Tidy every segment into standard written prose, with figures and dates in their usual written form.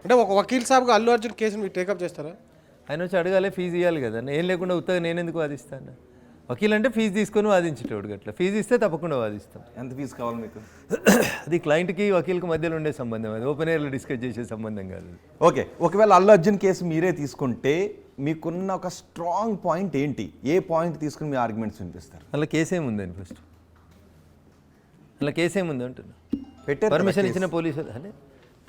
అంటే ఒక వకీల్ సాబ్గా అల్లు అర్జున్ కేసుని మీరు టేకప్ చేస్తారా? ఆయన వచ్చి అడగాలి, ఫీజు ఇవ్వాలి కదా. ఏం లేకుండా ఉత్తగా నేను ఎందుకు వాదిస్తాను? వకీల్ అంటే ఫీజు తీసుకొని వాదించేటోడు అట్లా. ఫీజు ఇస్తే తప్పకుండా వాదిస్తాం. ఎంత ఫీజు కావాలి మీకు? అది క్లయింట్కి వకీల్కి మధ్యలో ఉండే సంబంధం, అది ఓపెన్ ఎయిర్లో డిస్కస్ చేసే సంబంధం కాదు. ఓకే, ఒకవేళ అల్లు అర్జున్ కేసు మీరే తీసుకుంటే మీకున్న ఒక స్ట్రాంగ్ పాయింట్ ఏంటి? ఏ పాయింట్ తీసుకుని మీ ఆర్గ్యుమెంట్స్ వినిపిస్తారు? అలా కేసేముందని ఫస్ట్ అలా కేసేముంది అంటున్నా. పెట్టారు పర్మిషన్ ఇచ్చిన పోలీసులు అంటే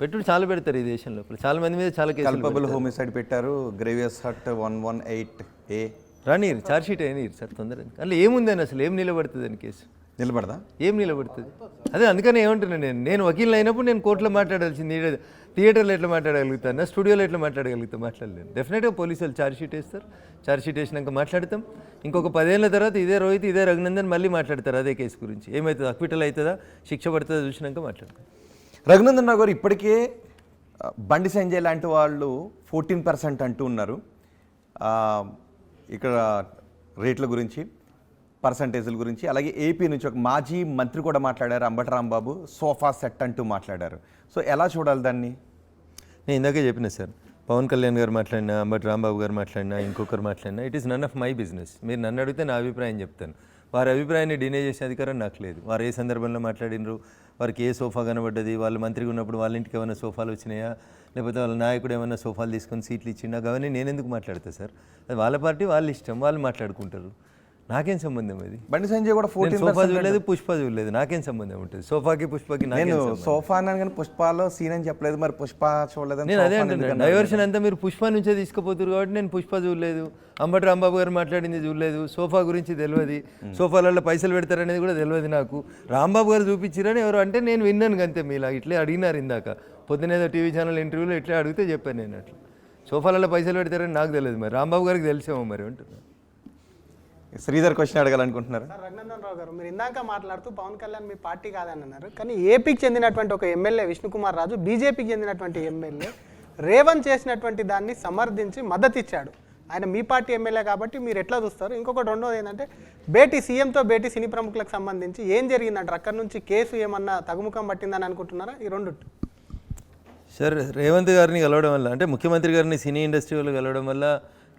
పెట్టుడు చాలా పెడతారు ఈ దేశం లోపల. చాలా మంది మీద చాలా కేసులు కల్పబుల్ హోమిసైడ్ పెట్టారు, గ్రేవియస్ హట్ 118A రానీరు, ఛార్జ్షీట్ అయినారు సార్ తొందరగా. అలా ఏముందని అసలు ఏం నిలబడుతుంది అని కేసు? నిలబడదా? ఏం నిలబడుతుంది? అదే అందుకని ఏమంటున్నాను, నేను వకీల్ అయినప్పుడు నేను కోర్టులో మాట్లాడాల్సింది. థియేటర్లో ఎట్లా మాట్లాడగలుగుతాను, స్టూడియోలో ఎట్లా మాట్లాడగలుగుతాను? డెఫినెట్గా పోలీసులు ఛార్జ్షీట్ వేస్తారు. ఛార్జ్షీట్ వేసినాక మాట్లాడతాం. ఇంకొక 10 ఏళ్ళ తర్వాత ఇదే రోహిత్ ఇదే రఘునందన్ మళ్ళీ మాట్లాడతారు అదే కేసు గురించి. ఏమవుతుంది, అక్విటల్ అవుతుందా శిక్ష పడుతుందా చూసినాక మాట్లాడతాం. రఘునందన్ రావు గారు, ఇప్పటికే బండి సంజయ్ లాంటి వాళ్ళు 14% అంటూ ఉన్నారు. ఇక్కడ రేట్ల గురించి, పర్సంటేజ్ల గురించి. అలాగే ఏపీ నుంచి ఒక మాజీ మంత్రి కూడా మాట్లాడారు, అంబటి రాంబాబు, సోఫా సెట్ అంటూ మాట్లాడారు. సో ఎలా చూడాలి దాన్ని? నేను ఇందాకే చెప్పిన సార్, పవన్ కళ్యాణ్ గారు మాట్లాడినా, అంబటి రాంబాబు గారు మాట్లాడినా, ఇంకొకరు మాట్లాడినా, it is none of my business. మీరు నన్ను అడిగితే నా అభిప్రాయం చెప్తాను. వారి అభిప్రాయాన్ని డినే చేసే అధికారం నాకు లేదు. వారు ఏ సందర్భంలో మాట్లాడినరు, వారికి ఏ సోఫా కనబడ్డది, వాళ్ళు మంత్రిగా ఉన్నప్పుడు వాళ్ళ ఇంటికి ఏమైనా సోఫాలు వచ్చినాయా, లేకపోతే వాళ్ళ నాయకుడు ఏమైనా సోఫాలు తీసుకొని సీట్లు ఇచ్చిండా, అవన్నీ నేను ఎందుకు మాట్లాడతా సార్? అది వాళ్ళ పార్టీ, వాళ్ళ ఇష్టం, వాళ్ళు మాట్లాడుకుంటారు. నాకేం సంబంధం? అది బండి సంజయ్ కూడా 14% సోఫా చూడలేదు, పుష్ప చూడలేదు, నాకేం సంబంధం ఉంటుంది? సోఫాకి పుష్పకి నేను సోఫా అన్నాను కానీ పుష్పాలో సీన్ అని చెప్పలేదు. మరి పుష్ప చూడలేదు. నేను అదే అంటున్నాను, డైవర్షన్ అంతా మీరు పుష్ప నుంచే తీసుకుపోతారు కాబట్టి నేను పుష్ప చూడలేదు, అంబటి రాంబాబు గారు మాట్లాడింది చూడలేదు, సోఫా గురించి తెలియదు, సోఫాలలో పైసలు పెడతారనేది కూడా తెలియదు నాకు. రాంబాబు గారు చూపించారని ఎవరు అంటే నేను విన్నాను అంతే. మీలా ఇట్లే అడిగినారు ఇందాక పొద్దునేదో టీవీ ఛానల్ ఇంటర్వ్యూలో ఇట్లా అడిగితే చెప్పాను నేను. అట్లా సోఫాలలో పైసలు పెడతారని నాకు తెలియదు, మరి రాంబాబు గారికి తెలిసేమో మరి అంటున్నాను. శ్రీధర్ క్వశ్చన్ అడగాలనుకుంటున్నారు. సార్, రఘునందన్ రావు గారు, మీరు ఇందాక మాట్లాడుతూ పవన్ కళ్యాణ్ మీ పార్టీ కాదని అన్నారు. కానీ ఏపీకి చెందినటువంటి ఒక ఎమ్మెల్యే విష్ణుకుమార్ రాజు, బీజేపీకి చెందినటువంటి ఎమ్మెల్యే రేవంత్ చేసినటువంటి దాన్ని సమర్థించి మద్దతు ఇచ్చాడు. ఆయన మీ పార్టీ ఎమ్మెల్యే కాబట్టి మీరు ఎట్లా చూస్తారు? ఇంకొకటి రెండోది ఏంటంటే, భేటీ సీఎంతో భేటీ సినీ ప్రముఖులకు సంబంధించి ఏం జరిగిందంటారు? అక్కడి నుంచి కేసు ఏమన్నా తగుముఖం పట్టిందని అనుకుంటున్నారా? ఈ రెండు సార్, రేవంత్ గారిని కలవడం వల్ల, అంటే ముఖ్యమంత్రి గారిని సినీ ఇండస్ట్రీ వాళ్ళు కలవడం వల్ల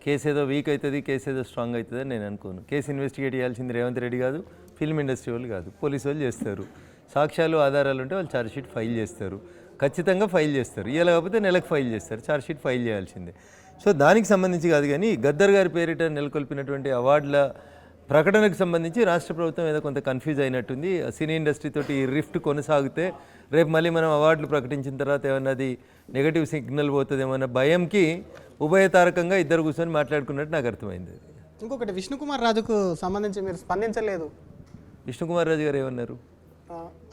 కేసు ఏదో వీక్ అవుతుంది, కేసు ఏదో స్ట్రాంగ్ అవుతుంది అని నేను అనుకోను. కేసు ఇన్వెస్టిగేట్ చేయాల్సింది రేవంత్ రెడ్డి కాదు, ఫిల్మ్ ఇండస్ట్రీ వాళ్ళు కాదు, పోలీసు వాళ్ళు చేస్తారు. సాక్ష్యాలు ఆధారాలు ఉంటే వాళ్ళు ఛార్జ్షీట్ ఫైల్ చేస్తారు, ఖచ్చితంగా ఫైల్ చేస్తారు. ఇలా కాకపోతే నెలకు ఫైల్ చేస్తారు, ఛార్జ్షీట్ ఫైల్ చేయాల్సిందే. సో దానికి సంబంధించి కాదు. కానీ గద్దర్ గారి పేరిట నెలకొల్పినటువంటి అవార్డుల ప్రకటనకు సంబంధించి రాష్ట్ర ప్రభుత్వం ఏదో కొంత కన్ఫ్యూజ్ అయినట్టుంది. సినీ ఇండస్ట్రీ తోటి ఈ రిఫ్ట్ కొనసాగితే రేపు మళ్ళీ మనం అవార్డులు ప్రకటించిన తర్వాత ఏమన్నా అది నెగటివ్ సిగ్నల్ పోతుంది ఏమన్నా భయంకి ఉభయతారకంగా ఇద్దరు కూర్చొని మాట్లాడుకున్నట్టు నాకు అర్థమైంది. ఇంకొకటి, విష్ణుకుమార్ రాజుకు సంబంధించి మీరు స్పందించలేదు. విష్ణుకుమార్ రాజు గారు ఏమన్నారు?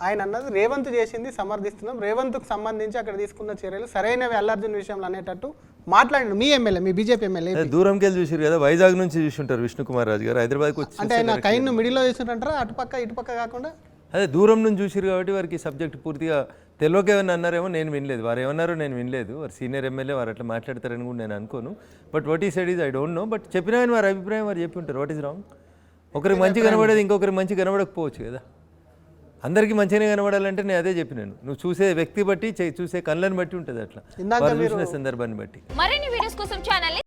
ఆయన అన్నది రేవంత్ చేసింది సమర్థిస్తున్నాం, రేవంత్కు సంబంధించి అక్కడ తీసుకున్న చర్యలు సరైనవి అల్లు అర్జున్ విషయంలో అనేటట్టు మాట్లాడండి. మీ ఎమ్మెల్యే, మీ బీజేపీ ఎమ్మెల్యే దూరంకి వెళ్ళి చూసారు కదా, వైజాగ్ నుంచి చూసుంటారు విష్ణుకుమార్ రాజు గారు. హైదరాబాద్కి వచ్చి అంటే ఆయన కైన్ను మిడిల్లో చూసినట్టారా, అటుపక్క ఇటుపక్క కాకుండా? అదే దూరం నుంచి చూసారు కాబట్టి వారికి సబ్జెక్ట్ పూర్తిగా తెలియక ఏమన్నా అన్నారేమో, నేను వినలేదు. వారు ఏమన్నారో నేను వినలేదు. వారు సీనియర్ ఎమ్మెల్యే, వారు అట్లా మాట్లాడతారని కూడా నేను అనుకోను. బట్ వాట్ ఈ side is I don't know. But చెప్పినా కానీ వారి అభిప్రాయం వారు చెప్పి ఉంటారు. What is wrong? ఒకరికి మంచి కనబడేది ఇంకొకరికి మంచి కనబడకపోవచ్చు కదా. అందరికీ మంచిగానే కనబడాలంటే నేను అదే చెప్పినాను. నువ్వు చూసే వ్యక్తి బట్టి, చూసే కళ్ళని బట్టి ఉంటుంది. అట్లా వారు చూసిన సందర్భాన్ని బట్టి. మరిన్ని వీడియోస్ కోసం ఛానల్